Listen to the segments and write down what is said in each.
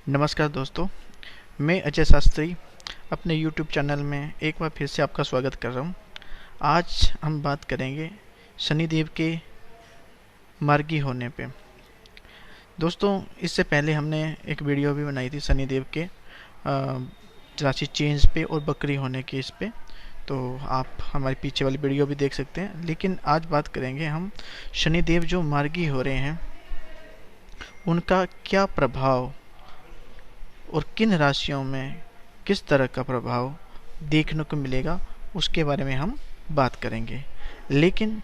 नमस्कार दोस्तों, मैं अजय शास्त्री अपने YouTube चैनल में एक बार फिर से आपका स्वागत कर रहा हूँ। आज हम बात करेंगे शनिदेव के मार्गी होने पे। दोस्तों, इससे पहले हमने एक वीडियो भी बनाई थी शनिदेव के राशि चेंज पे और बकरी होने के इस पे, तो आप हमारे पीछे वाली वीडियो भी देख सकते हैं। लेकिन आज बात करेंगे हम शनिदेव जो मार्गी हो रहे हैं उनका क्या प्रभाव और किन राशियों में किस तरह का प्रभाव देखने को मिलेगा, उसके बारे में हम बात करेंगे। लेकिन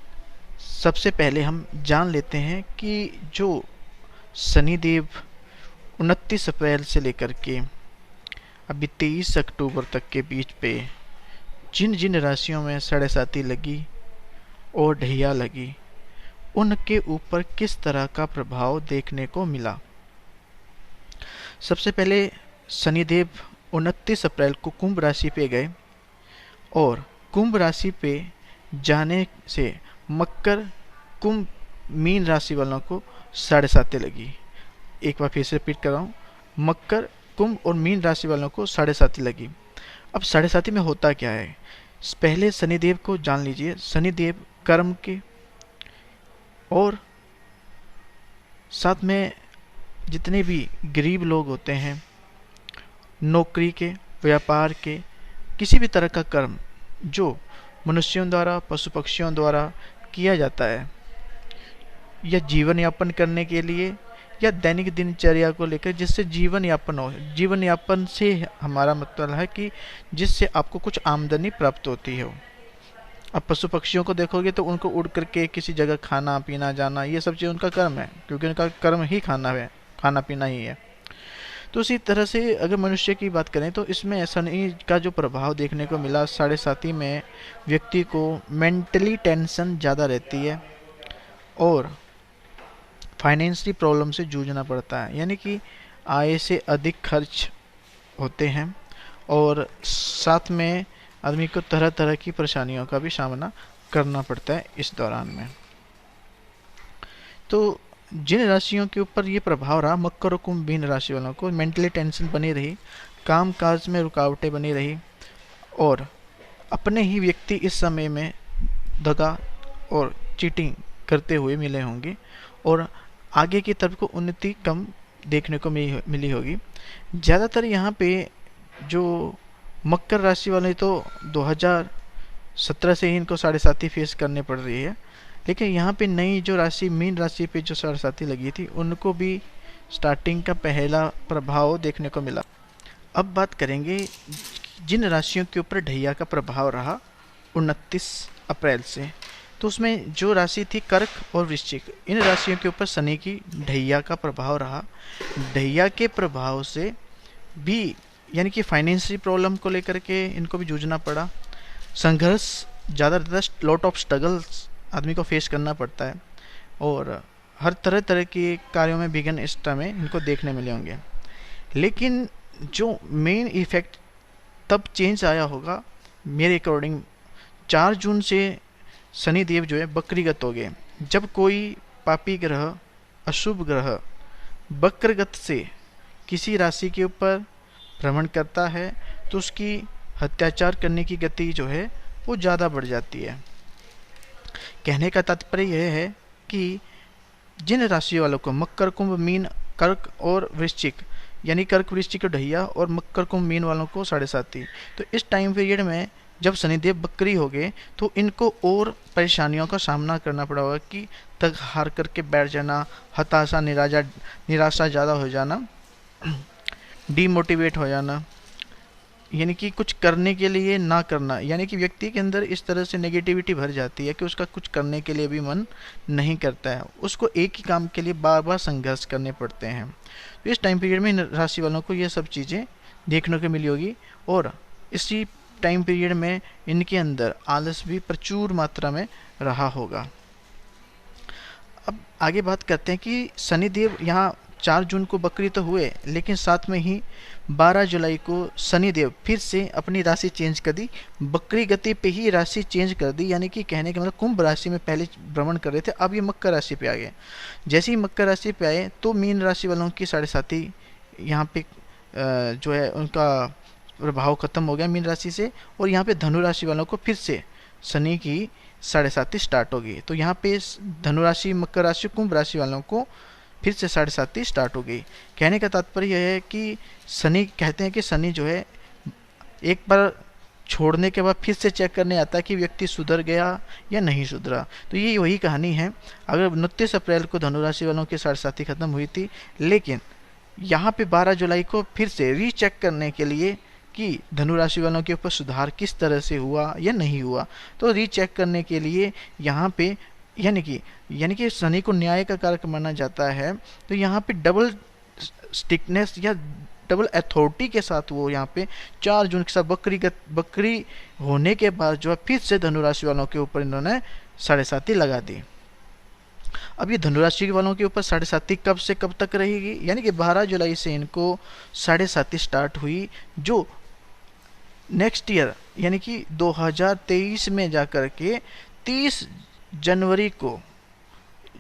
सबसे पहले हम जान लेते हैं कि जो शनिदेव 29 अप्रैल से लेकर के अभी 23 अक्टूबर तक के बीच पे जिन जिन राशियों में साढ़े साती लगी और ढैया लगी, उनके ऊपर किस तरह का प्रभाव देखने को मिला। सबसे पहले शनिदेव 29 अप्रैल को कुंभ राशि पे गए और कुंभ राशि पे जाने से मकर, कुंभ, मीन राशि वालों को साढ़े साती लगी। एक बार फिर से रिपीट कर रहा हूँ, मकर, कुंभ और मीन राशि वालों को साढ़े साती लगी। अब साढ़े साती में होता क्या है, पहले शनिदेव को जान लीजिए। शनिदेव कर्म के और साथ में जितने भी गरीब लोग होते हैं, नौकरी के, व्यापार के, किसी भी तरह का कर्म जो मनुष्यों द्वारा, पशु पक्षियों द्वारा किया जाता है, या जीवन यापन करने के लिए या दैनिक दिनचर्या को लेकर, जिससे जीवन यापन हो। जीवन यापन से हमारा मतलब है कि जिससे आपको कुछ आमदनी प्राप्त होती हो। अब पशु पक्षियों को देखोगे तो उनको उड़ करके किसी जगह खाना पीना जाना, ये सब चीज़ उनका कर्म है, क्योंकि उनका कर्म ही खाना है, खाना पीना ही है। तो उसी तरह से अगर मनुष्य की बात करें तो इसमें शनि का जो प्रभाव देखने को मिला, साढ़े साती में व्यक्ति को मेंटली टेंशन ज़्यादा रहती है और फाइनेंशियली प्रॉब्लम से जूझना पड़ता है, यानी कि आय से अधिक खर्च होते हैं और साथ में आदमी को तरह तरह की परेशानियों का भी सामना करना पड़ता है इस दौरान में। तो जिन राशियों के ऊपर ये प्रभाव रहा, मकर और कुंभ, मीन राशि वालों को मेंटली टेंशन बनी रही, काम काज में रुकावटें बनी रही और अपने ही व्यक्ति इस समय में दगा और चीटिंग करते हुए मिले होंगे और आगे की तरफ को उन्नति कम देखने को मिली होगी। ज़्यादातर यहाँ पे जो मकर राशि वाले तो 2017 से ही इनको साढ़े साती फेस करने पड़ रही है, लेकिन यहाँ पे नई जो राशि मीन राशि पे जो साढ़े साती लगी थी, उनको भी स्टार्टिंग का पहला प्रभाव देखने को मिला। अब बात करेंगे जिन राशियों के ऊपर ढैया का प्रभाव रहा 29 अप्रैल से, तो उसमें जो राशि थी कर्क और वृश्चिक, इन राशियों के ऊपर शनि की ढैया का प्रभाव रहा। ढैया के प्रभाव से भी यानी कि फाइनेंशियल प्रॉब्लम को लेकर के इनको भी जूझना पड़ा, संघर्ष ज़्यादा, लॉट ऑफ स्ट्रगल्स आदमी को फेस करना पड़ता है और हर तरह तरह के कार्यों में विघ्न इस टाइम में इनको देखने मिले होंगे। लेकिन जो मेन इफेक्ट तब चेंज आया होगा मेरे अकॉर्डिंग, 4 जून से शनिदेव जो है बकरीगत हो गए। जब कोई पापी ग्रह, अशुभ ग्रह बक्रगत से किसी राशि के ऊपर भ्रमण करता है तो उसकी अत्याचार करने की गति जो है वो ज़्यादा बढ़ जाती है। कहने का तात्पर्य यह है कि जिन राशि वालों को मकर, कुंभ, मीन, कर्क और वृश्चिक, यानी कर्क, वृश्चिक, ढैया और मकर, कुंभ, मीन वालों को साढ़े साती, तो इस टाइम पीरियड में जब शनिदेव बकरी हो गए तो इनको और परेशानियों का सामना करना पड़ा होगा कि तक हार करके बैठ जाना, हताशा, निराशा ज़्यादा हो जाना, डीमोटिवेट हो जाना, यानी कि कुछ करने के लिए ना करना, यानी कि व्यक्ति के अंदर इस तरह से नेगेटिविटी भर जाती है कि उसका कुछ करने के लिए भी मन नहीं करता है, उसको एक ही काम के लिए बार बार संघर्ष करने पड़ते हैं। तो इस टाइम पीरियड में इन राशि वालों को ये सब चीज़ें देखने को मिली होगी और इसी टाइम पीरियड में इनके अंदर आलस भी प्रचुर मात्रा में रहा होगा। अब आगे बात करते हैं कि शनिदेव यहाँ 4 जून को बकरी तो हुए, लेकिन साथ में ही 12 जुलाई को शनिदेव फिर से अपनी राशि चेंज कर दी, बकरी गति पे ही राशि चेंज कर दी, यानी कि कहने का मतलब कुंभ राशि में पहले भ्रमण कर रहे थे, अब ये मकर राशि पे आ गए। जैसे ही मकर राशि पे आए तो मीन राशि वालों की साढ़े साती यहाँ पे जो है उनका प्रभाव खत्म हो गया मीन राशि से, और यहाँ पे धनु राशि वालों को फिर से शनि की साढ़े साती स्टार्ट होगी। तो यहाँ पे धनु राशि, मकर राशि, कुंभ राशि वालों को फिर से साढ़े साती स्टार्ट हो गई। कहने का तात्पर्य यह है कि शनि, कहते हैं कि शनि जो है एक बार छोड़ने के बाद फिर से चेक करने आता है कि व्यक्ति सुधर गया या नहीं सुधरा। तो ये वही कहानी है। अगर 29 अप्रैल को धनुराशि वालों की साढ़े साती खत्म हुई थी, लेकिन यहाँ पे 12 जुलाई को फिर से रीचेक करने के लिए कि धनुराशि वालों के ऊपर सुधार किस तरह से हुआ या नहीं हुआ, तो रीचेक करने के लिए यहाँ पे यानी कि शनि को न्याय का कारक माना जाता है। तो यहाँ पे डबल स्टिकनेस या डबल अथॉरिटी के साथ वो यहाँ पे 4 जून के साथ बकरी होने के बाद जो है फिर से धनुराशि वालों के ऊपर इन्होंने साढ़े साती लगा दी। अब ये धनुराशि वालों के ऊपर साढ़े साती कब से कब तक रहेगी, यानी कि 12 जुलाई से इनको साढ़े साती स्टार्ट हुई, जो नेक्स्ट ईयर यानी कि 2023 में जाकर के 30 जनवरी को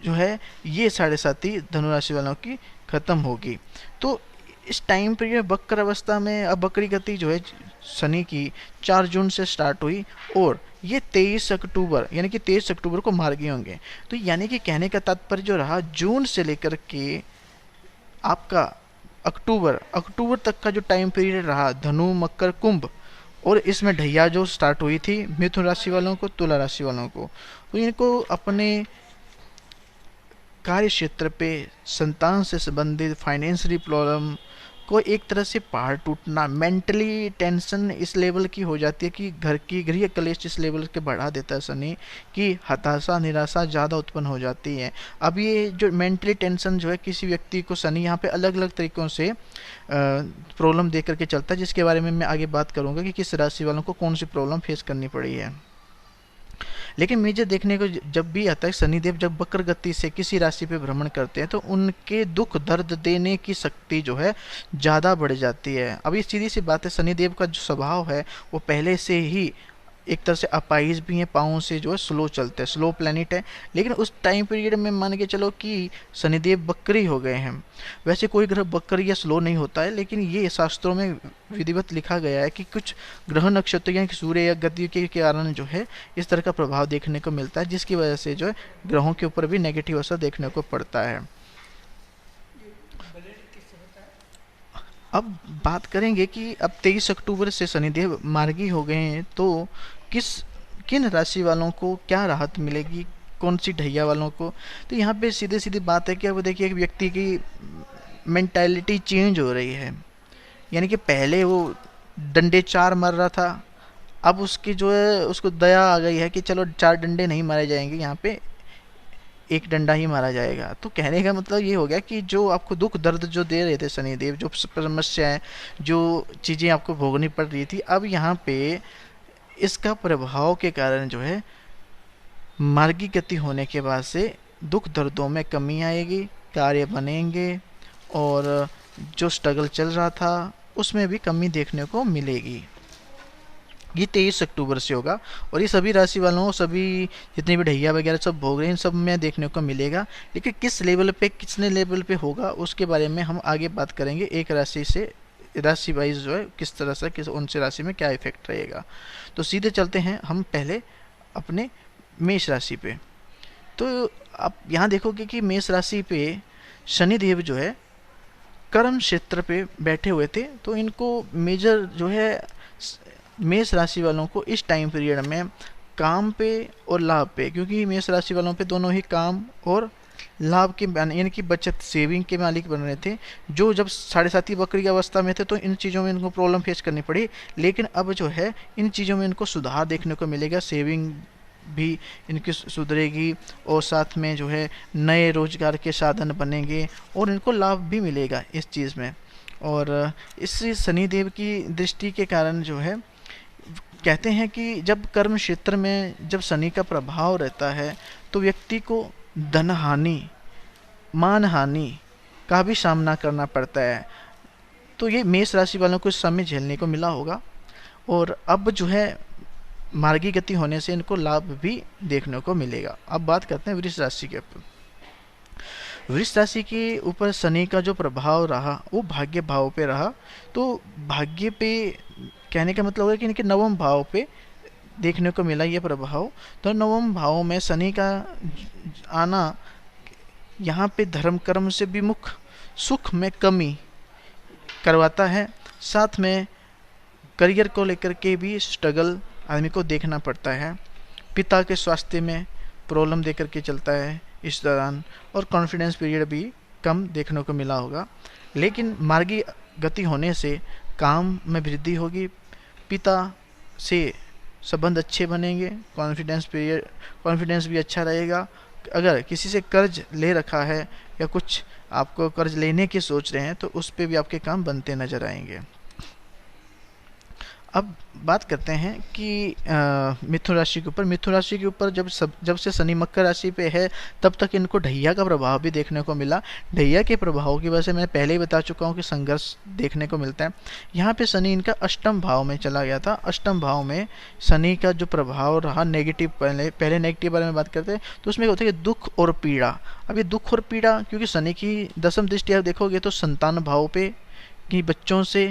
जो है ये साढ़े साती धनुराशि वालों की खत्म होगी। तो इस टाइम पीरियड वक्र अवस्था में अब बकरी गति जो है शनि की 4 जून से स्टार्ट हुई और ये 23 अक्टूबर यानी कि 23 अक्टूबर को मार्गी होंगे। तो यानी कि कहने का तात्पर्य जो रहा, जून से लेकर के आपका अक्टूबर तक का जो टाइम पीरियड रहा धनु, मकर, कुंभ, और इसमें ढैया जो स्टार्ट हुई थी मिथुन राशि वालों को, तुला राशि वालों को, तो इनको अपने कार्य क्षेत्र पे संतान से संबंधित फाइनेंशियली प्रॉब्लम को एक तरह से पहाड़ टूटना, मेंटली टेंशन इस लेवल की हो जाती है कि घर की गृह कलेश इस लेवल के बढ़ा देता है शनि कि हताशा, निराशा ज़्यादा उत्पन्न हो जाती है। अब ये जो मेंटली टेंशन जो है किसी व्यक्ति को शनि यहाँ पे अलग अलग तरीक़ों से प्रॉब्लम दे करके चलता है, जिसके बारे में मैं आगे बात करूँगा कि किस राशि वालों को कौन सी प्रॉब्लम फेस करनी पड़ी है। लेकिन मुझे देखने को जब भी आता है शनिदेव जब वक्र गति से किसी राशि पे भ्रमण करते हैं तो उनके दुख दर्द देने की शक्ति जो है ज़्यादा बढ़ जाती है। अब ये सीधी सी बात है, शनिदेव का जो स्वभाव है वो पहले से ही एक तरह से अपाइज भी हैं, पाँव से जो है स्लो चलते हैं, स्लो प्लैनेट है। लेकिन उस टाइम पीरियड में मान के चलो कि शनिदेव बकरी हो गए हैं। वैसे कोई ग्रह बकरी या स्लो नहीं होता है, लेकिन ये शास्त्रों में विधिवत लिखा गया है कि कुछ ग्रह नक्षत्र यानी कि सूर्य या गति के कारण जो है इस तरह का प्रभाव देखने को मिलता है, जिसकी वजह से जो है ग्रहों के ऊपर भी नेगेटिव असर देखने को पड़ता है। अब बात करेंगे कि अब 23 अक्टूबर से शनिदेव मार्गी हो गए हैं, तो किन राशि वालों को क्या राहत मिलेगी, कौन सी ढैया वालों को। तो यहाँ पे सीधे सीधी बात है कि अब देखिए एक व्यक्ति की मेंटालिटी चेंज हो रही है, यानी कि पहले वो डंडे 4 मार रहा था, अब उसकी जो है उसको दया आ गई है कि चलो 4 डंडे नहीं मारे जाएंगे, यहाँ पे 1 डंडा ही मारा जाएगा। तो कहने का मतलब ये हो गया कि जो आपको दुख दर्द जो दे रहे थे शनिदेव, जो समस्याएं, जो चीज़ें आपको भोगनी पड़ रही थी, अब यहाँ पे इसका प्रभाव के कारण जो है मार्गी गति होने के बाद से दुख दर्दों में कमी आएगी, कार्य बनेंगे और जो स्ट्रगल चल रहा था उसमें भी कमी देखने को मिलेगी। ये 23 अक्टूबर से होगा और ये सभी राशि वालों, सभी जितने भी ढैया वगैरह सब भोग रहे हैं, इन सब में देखने को मिलेगा। लेकिन किस लेवल पे, कितने लेवल पे होगा उसके बारे में हम आगे बात करेंगे। एक राशि से राशि वाइज जो है किस तरह से किस उनसे राशि में क्या इफेक्ट रहेगा। तो सीधे चलते हैं हम पहले अपने मेष राशि पे। तो आप यहाँ देखोगे कि मेष राशि पे शनिदेव जो है कर्म क्षेत्र पे बैठे हुए थे, तो इनको मेजर जो है मेष राशि वालों को इस टाइम पीरियड में काम पे और लाभ पे, क्योंकि मेष राशि वालों पे दोनों ही काम और लाभ के यानी कि बचत सेविंग के मालिक बन रहे थे। जो जब साढ़े साती बकरी की अवस्था में थे तो इन चीज़ों में इनको प्रॉब्लम फेस करनी पड़ी, लेकिन अब जो है इन चीज़ों में इनको सुधार देखने को मिलेगा, सेविंग भी इनकी सुधरेगी और साथ में जो है नए रोजगार के साधन बनेंगे और इनको लाभ भी मिलेगा इस चीज़ में। और इस शनिदेव की दृष्टि के कारण जो है कहते हैं कि जब कर्म क्षेत्र में जब शनि का प्रभाव रहता है तो व्यक्ति को धन हानि, मान हानि का भी सामना करना पड़ता है। तो ये मेष राशि वालों को इस समय झेलने को मिला होगा और अब जो है मार्गी गति होने से इनको लाभ भी देखने को मिलेगा। अब बात करते हैं वृष राशि के ऊपर। वृष राशि के ऊपर शनि का जो प्रभाव रहा वो भाग्य भाव पे रहा। तो भाग्य पे कहने का मतलब है कि इनके नवम भाव पे देखने को मिला ये प्रभाव। तो नवम भाव में शनि का आना यहाँ पे धर्म कर्म से विमुख सुख में कमी करवाता है। साथ में करियर को लेकर के भी स्ट्रगल आदमी को देखना पड़ता है। पिता के स्वास्थ्य में प्रॉब्लम देकर के चलता है इस दौरान, और कॉन्फिडेंस पीरियड भी कम देखने को मिला होगा। लेकिन मार्गी गति होने से काम में वृद्धि होगी, पिता से संबंध अच्छे बनेंगे, कॉन्फिडेंस भी अच्छा रहेगा। अगर किसी से कर्ज ले रखा है या कुछ आपको कर्ज लेने की सोच रहे हैं तो उस पे भी आपके काम बनते नजर आएंगे। अब बात करते हैं कि मिथुन राशि के ऊपर। मिथुन राशि के ऊपर जब से शनि मकर राशि पे है तब तक इनको ढैया का प्रभाव भी देखने को मिला। ढैया के प्रभाव की वजह से मैं पहले ही बता चुका हूँ कि संघर्ष देखने को मिलता है। यहाँ पे शनि इनका अष्टम भाव में चला गया था। अष्टम भाव में शनि का जो प्रभाव रहा नेगेटिव, पहले नेगेटिव बारे में बात करते हैं तो उसमें होता है कि दुख और पीड़ा। अब ये दुख और पीड़ा क्योंकि शनि की दसम दृष्टि आप देखोगे तो संतान भाव पे, कि बच्चों से,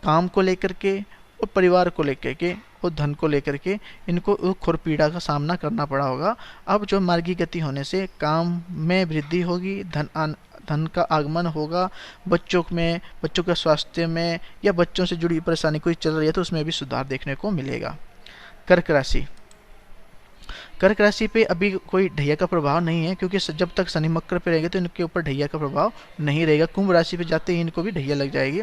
काम को लेकर के और परिवार को लेकर के और धन को लेकर के इनको दुख और पीड़ा का सामना करना पड़ा होगा। अब जो मार्गी गति होने से काम में वृद्धि होगी, धन का आगमन होगा, बच्चों के स्वास्थ्य में या बच्चों से जुड़ी परेशानी कोई चल रही है तो उसमें भी सुधार देखने को मिलेगा। कर्क राशि। कर्क राशि पे अभी कोई ढैया का प्रभाव नहीं है क्योंकि जब तक शनि मकर पे रहेंगे तो इनके ऊपर ढैया का प्रभाव नहीं रहेगा। कुंभ राशि पे जाते ही इनको भी ढैया लग जाएगी।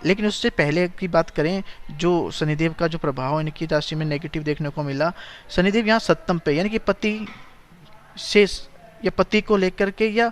लेकिन उससे पहले की बात करें, जो शनिदेव का जो प्रभाव इनकी राशि में नेगेटिव देखने को मिला, शनिदेव यहाँ सप्तम पे, यानी कि पति से या पति को लेकर के या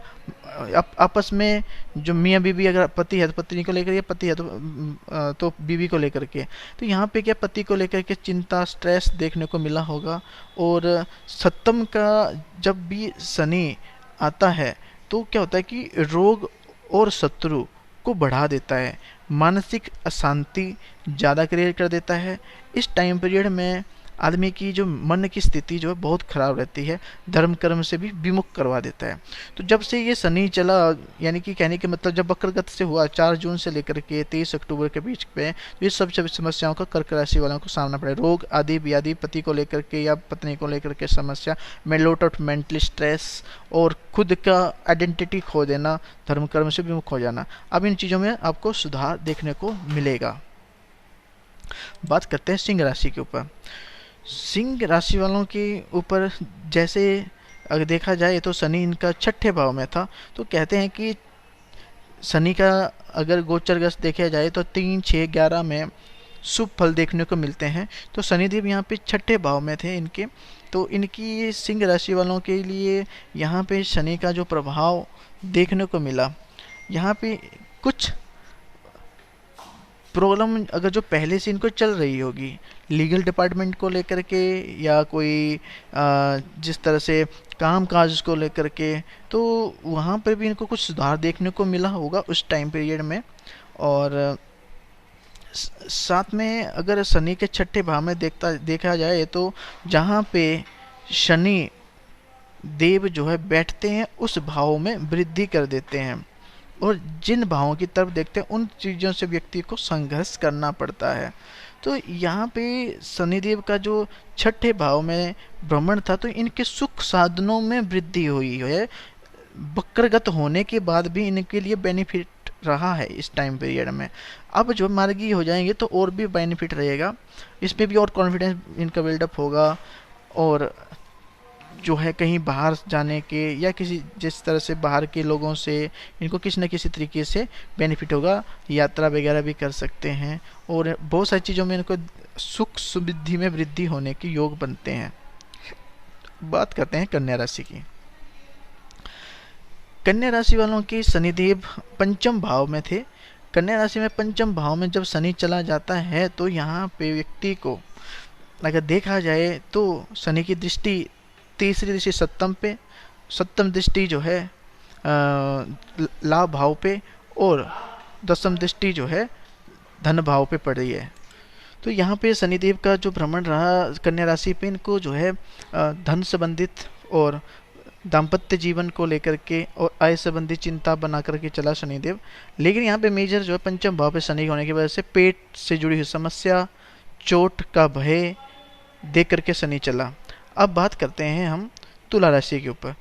आपस में जो मियाँ बीवी, अगर पति है तो पत्नी को लेकर, या पति है तो बीवी को लेकर के, तो यहाँ पे क्या पति को लेकर के चिंता, स्ट्रेस देखने को मिला होगा। और सप्तम का जब भी शनि आता है तो क्या होता है कि रोग और शत्रु को बढ़ा देता है, मानसिक अशांति ज़्यादा क्रिएट कर देता है। इस टाइम पीरियड में आदमी की जो मन की स्थिति जो है बहुत ख़राब रहती है, धर्म कर्म से भी विमुख करवा देता है। तो जब से ये शनि चला, यानी कि कहने के मतलब जब वक्रगत से हुआ 4 जून से लेकर के 23 अक्टूबर के बीच पे, तो ये सब समस्याओं का कर्क राशि वालों को सामना पड़े। रोग आदि व्याधि, पति को लेकर के या पत्नी को लेकर के समस्या, लॉट ऑफ मेंटली स्ट्रेस और खुद का आइडेंटिटी खो देना, धर्म कर्म से विमुख हो जाना। अब इन चीज़ों में आपको सुधार देखने को मिलेगा। बात करते हैं सिंह राशि के ऊपर। सिंह राशि वालों के ऊपर जैसे अगर देखा जाए तो शनि इनका छठे भाव में था, तो कहते हैं कि शनि का अगर गोचरग्रस्त देखा जाए तो 3, 6, 11 में शुभ फल देखने को मिलते हैं। तो शनिदेव यहाँ पे छठे भाव में थे इनके, तो इनकी सिंह राशि वालों के लिए यहाँ पे शनि का जो प्रभाव देखने को मिला, यहाँ पे कुछ प्रॉब्लम अगर जो पहले से इनको चल रही होगी लीगल डिपार्टमेंट को लेकर के या कोई जिस तरह से काम काज को लेकर के, तो वहाँ पर भी इनको कुछ सुधार देखने को मिला होगा उस टाइम पीरियड में। और साथ में अगर शनि के छठे भाव में देखा जाए तो जहाँ पे शनि देव जो है बैठते हैं उस भाव में वृद्धि कर देते हैं, और जिन भावों की तरफ देखते हैं उन चीज़ों से व्यक्ति को संघर्ष करना पड़ता है। तो यहाँ पे शनिदेव का जो छठे भाव में भ्रमण था तो इनके सुख साधनों में वृद्धि हुई है। वक्रगत होने के बाद भी इनके लिए बेनिफिट रहा है इस टाइम पीरियड में। अब जो मार्गी हो जाएंगे तो और भी बेनिफिट रहेगा, इसमें भी और कॉन्फिडेंस इनका बिल्डअप होगा, और जो है कहीं बाहर जाने के या किसी जिस तरह से बाहर के लोगों से इनको किसी न किसी तरीके से बेनिफिट होगा, यात्रा वगैरह भी कर सकते हैं, और बहुत सारी चीज़ों में इनको सुख समृद्धि में वृद्धि होने के योग बनते हैं। बात करते हैं कन्या राशि की। कन्या राशि वालों की शनिदेव पंचम भाव में थे। कन्या राशि में पंचम भाव में जब शनि चला जाता है तो यहाँ पे व्यक्ति को अगर देखा जाए तो शनि की दृष्टि, तीसरी दृष्टि सप्तम पे, सप्तम दृष्टि जो है लाभ भाव पे, और दसम दृष्टि जो है धन भाव पे पड़ रही है। तो यहाँ पे शनिदेव का जो भ्रमण रहा कन्या राशि पे, इनको जो है धन संबंधित और दाम्पत्य जीवन को लेकर के और आय संबंधी चिंता बना करके चला शनिदेव। लेकिन यहाँ पे मेजर जो है पंचम भाव पे शनि होने की वजह से पेट से जुड़ी हुई समस्या, चोट का भय देख करके शनि चला। अब बात करते हैं हम तुला राशि के ऊपर।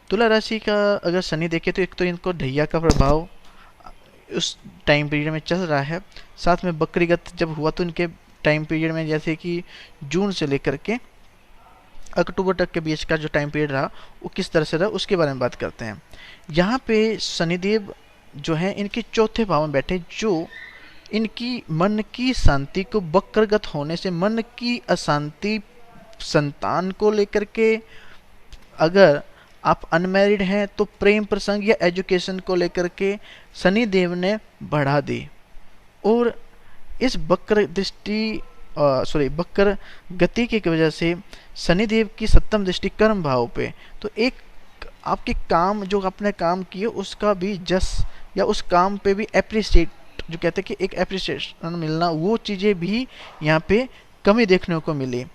तुला राशि का अगर शनि देखे तो एक तो इनको ढैया का प्रभाव उस टाइम पीरियड में चल रहा है, साथ में बकरीगत जब हुआ तो इनके टाइम पीरियड में जैसे कि जून से लेकर के अक्टूबर तक के बीच का जो टाइम पीरियड रहा वो किस तरह से रहा उसके बारे में बात करते हैं। यहाँ पे शनिदेव जो है इनके चौथे भाव में बैठे, जो इनकी मन की शांति को, वक्रगत होने से मन की अशांति संतान को लेकर के, अगर आप अनमैरिड हैं तो प्रेम प्रसंग या एजुकेशन को लेकर के शनिदेव ने बढ़ा दी। और इस वक्र दृष्टि वक्र गति की वजह से शनिदेव की सप्तम दृष्टि कर्म भाव पे, तो एक आपके काम जो आपने काम किए उसका भी जस या उस काम पे भी एप्रिशिएट, जो कहते हैं कि एक एप्रिसिएशन मिलना, वो चीज़ें भी यहाँ पे कमी देखने को मिली।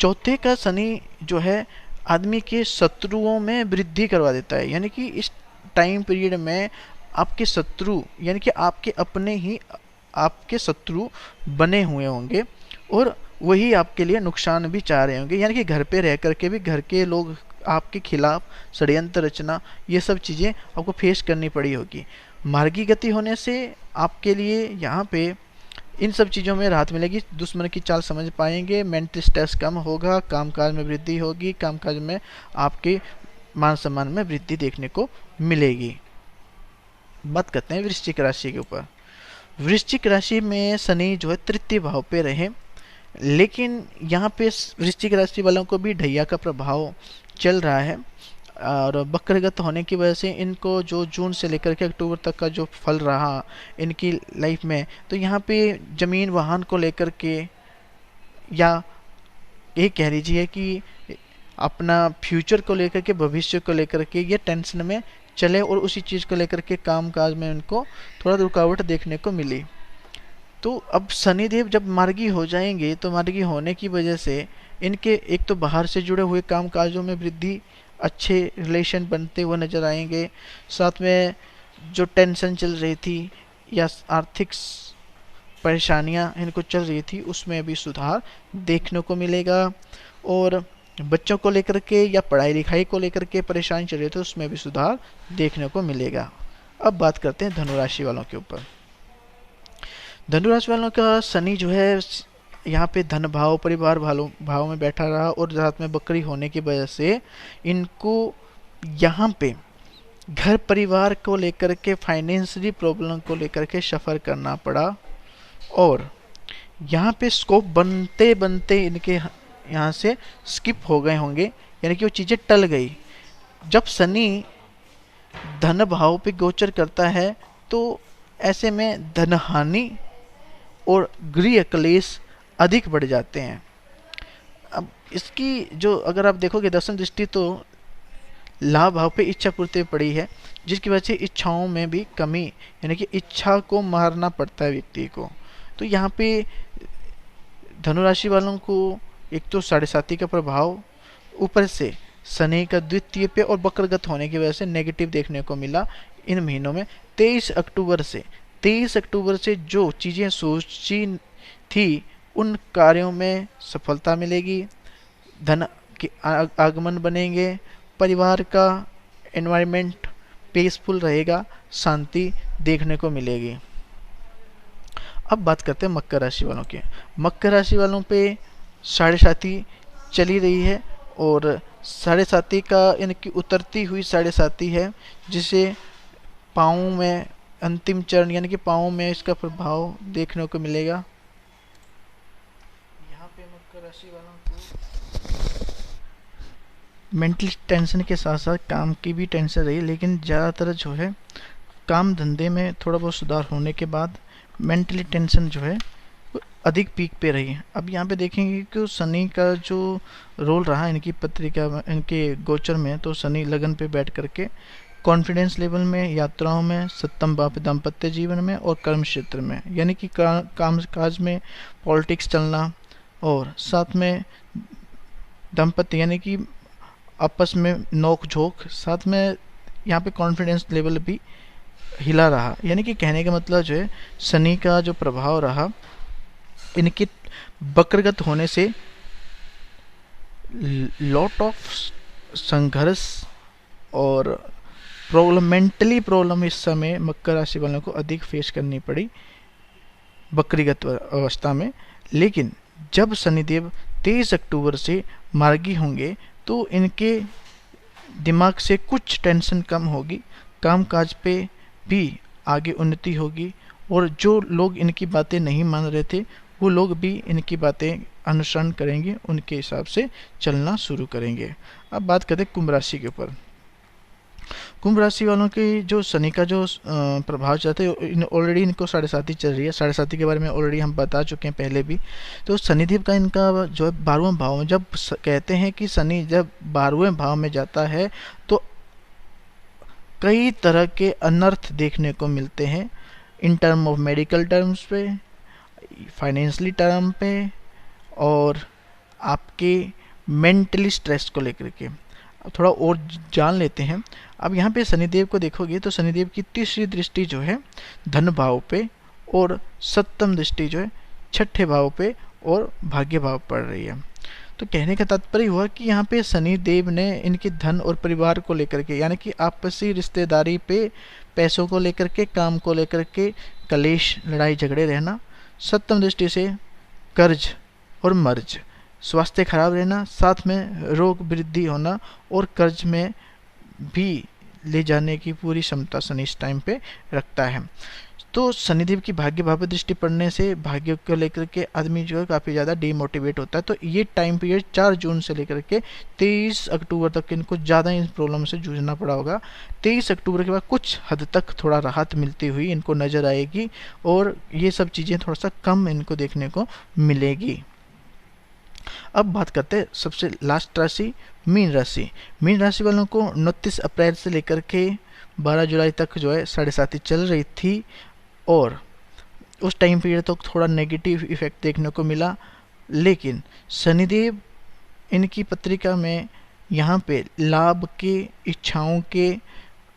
चौथे का शनि जो है आदमी के शत्रुओं में वृद्धि करवा देता है, यानी कि इस टाइम पीरियड में आपके शत्रु यानी कि आपके अपने ही आपके शत्रु बने हुए होंगे और वही आपके लिए नुकसान भी चाह रहे होंगे, यानी कि घर पे रह करके भी घर के लोग आपके खिलाफ षड्यंत्र रचना, ये सब चीज़ें आपको फेस करनी पड़ी होगी। मार्गी गति होने से आपके लिए यहाँ पे इन सब चीज़ों में राहत मिलेगी, दुश्मन की चाल समझ पाएंगे, मेंटल स्ट्रेस कम होगा, कामकाज में वृद्धि होगी, कामकाज में आपके मान सम्मान में वृद्धि देखने को मिलेगी। बात करते हैं वृश्चिक राशि के ऊपर। वृश्चिक राशि में शनि जो है तृतीय भाव पे रहे, लेकिन यहाँ पे वृश्चिक राशि वालों को भी ढैया का प्रभाव चल रहा है और वक्रगत होने की वजह से इनको जो जून से लेकर के अक्टूबर तक का जो फल रहा इनकी लाइफ में, तो यहाँ पे ज़मीन वाहन को लेकर के या ये कह लीजिए कि अपना फ्यूचर को लेकर के, भविष्य को लेकर के ये टेंशन में चले और उसी चीज़ को लेकर के काम काज में उनको थोड़ा रुकावट देखने को मिली। तो अब शनिदेव जब मार्गी हो जाएंगे तो मार्गी होने की वजह से इनके एक तो बाहर से जुड़े हुए काम काजों में वृद्धि, अच्छे रिलेशन बनते हुए नजर आएंगे, साथ में जो टेंशन चल रही थी या आर्थिक परेशानियां इनको चल रही थी उसमें भी सुधार देखने को मिलेगा, और बच्चों को लेकर के या पढ़ाई लिखाई को लेकर के परेशानी चल रही थी उसमें भी सुधार देखने को मिलेगा। अब बात करते हैं धनुराशि वालों के ऊपर। धनुराशि वालों का शनि जो है यहाँ पे धन भाव, परिवार भाव में बैठा रहा और रात में बकरी होने की वजह से इनको यहाँ पे घर परिवार को लेकर के, फाइनेंशियली प्रॉब्लम को लेकर के सफ़र करना पड़ा और यहाँ पे स्कोप बनते बनते इनके यहाँ से स्किप हो गए होंगे, यानी कि वो चीज़ें टल गई। जब शनि धन भाव पे गोचर करता है तो ऐसे में धन हानि और गृह क्लेश अधिक बढ़ जाते हैं। अब इसकी जो अगर आप देखोगे दसम दृष्टि तो लाभ भाव पे इच्छा पूर्ति पड़ी है, जिसकी वजह से इच्छाओं में भी कमी, यानी कि इच्छा को मारना पड़ता है व्यक्ति को। तो यहाँ पे धनुराशि वालों को एक तो 7.5 का प्रभाव, ऊपर से शनि का द्वितीय पे और वक्रगत होने की वजह से नेगेटिव देखने को मिला इन महीनों में। 23 अक्टूबर से जो चीज़ें सोची थी उन कार्यों में सफलता मिलेगी, धन के आगमन बनेंगे, परिवार का एनवायरनमेंट पीसफुल रहेगा, शांति देखने को मिलेगी। अब बात करते हैं मकर राशि वालों की। मकर राशि वालों पे 7.5 चली रही है और 7.5 का इनकी उतरती हुई 7.5 है, जिसे पाँव में अंतिम चरण यानी कि पाँव में इसका प्रभाव देखने को मिलेगा। यहाँ पे मकर राशि वालों को मेंटल टेंशन के साथ साथ काम की भी टेंशन रही, लेकिन ज़्यादातर जो है काम धंधे में थोड़ा बहुत सुधार होने के बाद मेंटली टेंशन जो है अधिक पीक पे रही है। अब यहाँ पे देखेंगे कि शनि का जो रोल रहा इनकी पत्रिका में, इनके गोचर में, तो शनि लगन पे बैठ करके कॉन्फिडेंस लेवल में, यात्राओं में, सप्तम भाव दाम्पत्य जीवन में और कर्म क्षेत्र में, यानी कि काम काज में पॉलिटिक्स चलना और साथ में दाम्पत्य यानी कि आपस में नोक झोंक, साथ में यहाँ पे कॉन्फिडेंस लेवल भी हिला रहा। यानी कि कहने का मतलब जो है शनि का जो प्रभाव रहा, इनके वक्रगत होने से लॉट ऑफ संघर्ष और मेंटली प्रॉब्लम इस समय मकर राशि वालों को अधिक फेस करनी पड़ी वक्रीगत अवस्था में। लेकिन जब शनिदेव 23 अक्टूबर से मार्गी होंगे तो इनके दिमाग से कुछ टेंशन कम होगी, कामकाज पे भी आगे उन्नति होगी, और जो लोग इनकी बातें नहीं मान रहे थे वो लोग भी इनकी बातें अनुसरण करेंगे, उनके हिसाब से चलना शुरू करेंगे। अब बात करते हैं कुंभ राशि के ऊपर। कुंभ राशि वालों की जो शनि का जो प्रभाव चलता है, ऑलरेडी इनको 7.5 चल रही है। 7.5 के बारे में ऑलरेडी हम बता चुके हैं पहले भी। तो शनिदेव का इनका जो है 12वें भाव में, जब कहते हैं कि शनि जब 12वें भाव में जाता है तो कई तरह के अनर्थ देखने को मिलते हैं, in term of medical terms पे, फाइनेंशियली टर्म पे, और आपके मेंटली स्ट्रेस को लेकर के। अब थोड़ा और जान लेते हैं। अब यहाँ पे शनिदेव को देखोगे तो शनिदेव की तीसरी दृष्टि जो है धन भाव पे, और सप्तम दृष्टि जो है छठे भाव पे और भाग्य भाव पड़ रही है। तो कहने का तात्पर्य हुआ कि यहाँ पे शनिदेव ने इनके धन और परिवार को लेकर के, यानी कि आपसी रिश्तेदारी पे, पैसों को लेकर के, काम को लेकर के कलेश, लड़ाई झगड़े रहना, सप्तम दृष्टि से कर्ज और मर्ज, स्वास्थ्य खराब रहना, साथ में रोग वृद्धि होना और कर्ज में भी ले जाने की पूरी क्षमता शनि इस टाइम पे रखता है। तो शनिदेव की भाग्य भाव पर दृष्टि पड़ने से भाग्य को लेकर के आदमी जो है काफ़ी ज़्यादा डिमोटिवेट होता है। तो ये टाइम पीरियड 4 जून से लेकर के 23 अक्टूबर तक इनको ज़्यादा इन प्रॉब्लम से जूझना पड़ा होगा। 23 अक्टूबर के बाद कुछ हद तक थोड़ा राहत मिलती हुई इनको नज़र आएगी, और ये सब चीज़ें थोड़ा सा कम इनको देखने को मिलेगी। अब बात करते हैं सबसे लास्ट राशि, मीन राशि। मीन राशि वालों को 29 अप्रैल से लेकर के 12 जुलाई तक जो है 7.5 चल रही थी, और उस टाइम पीरियड तो थोड़ा नेगेटिव इफेक्ट देखने को मिला। लेकिन शनिदेव इनकी पत्रिका में यहाँ पे लाभ के, इच्छाओं के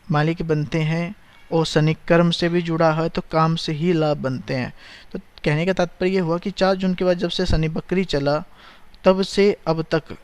मालिक बनते हैं, और शनि कर्म से भी जुड़ा है तो काम से ही लाभ बनते हैं। तो कहने का तात्पर्य ये हुआ कि 4 जून के बाद जब से शनि बकरी चला तब से अब तक,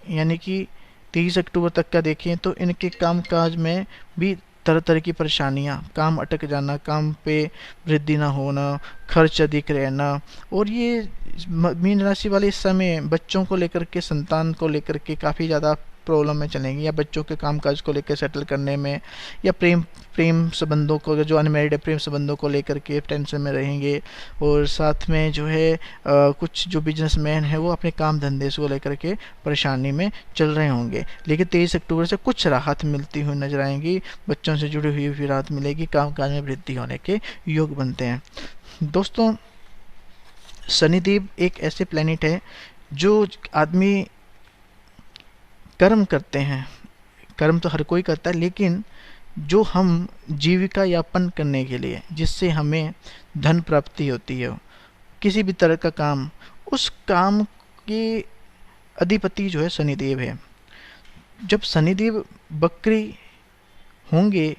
यानी कि 23 अक्टूबर तक का देखें तो इनके कामकाज में भी तरह तरह की परेशानियां, काम अटक जाना, काम पे वृद्धि ना होना, खर्च अधिक रहना, और ये मीन राशि वाले इस समय बच्चों को लेकर के, संतान को लेकर के काफ़ी ज़्यादा प्रॉब्लम में चलेंगी, या बच्चों के कामकाज को लेकर सेटल करने में, या प्रेम संबंधों को, जो अनमेरिड है प्रेम संबंधों को लेकर के टेंशन में रहेंगे। और साथ में जो है कुछ जो बिजनेसमैन है वो अपने काम धंधे से को लेकर के परेशानी में चल रहे होंगे। लेकिन 23 अक्टूबर से कुछ राहत मिलती हुई नजर आएंगी, बच्चों से जुड़ी हुई भी राहत मिलेगी, कामकाज में वृद्धि होने के योग बनते हैं। दोस्तों, शनिदेव एक ऐसे प्लैनेट है जो आदमी कर्म करते हैं, कर्म तो हर कोई करता है, लेकिन जो हम जीविका यापन करने के लिए, जिससे हमें धन प्राप्ति होती है, किसी भी तरह का काम, उस काम के अधिपति जो है शनिदेव है। जब शनिदेव बकरी होंगे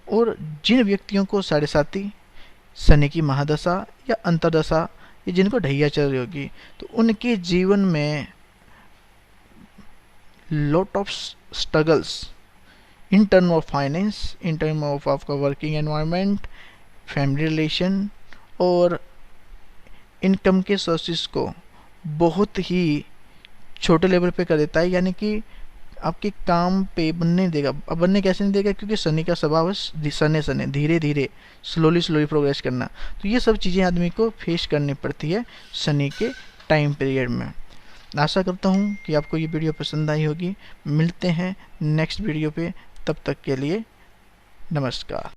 और जिन व्यक्तियों को 7.5 शनि की महादशा या अंतरदशा, ये जिनको ढैया चल रही होगी, तो उनके जीवन में lot of struggles in term of finance, in term of आपका working environment, family relation और इनकम के सोर्सेस को बहुत ही छोटे लेवल पे कर देता है। यानी कि आपके काम पे बनने देगा। अब बनने कैसे नहीं देगा, क्योंकि शनि का स्वभाव है सने धीरे धीरे स्लोली प्रोग्रेस करना। तो ये सब चीज़ें आदमी को फेस करनी पड़ती है शनि के टाइम पीरियड में। आशा करता हूँ कि आपको ये वीडियो पसंद आई होगी। मिलते हैं नेक्स्ट वीडियो पे, तब तक के लिए नमस्कार।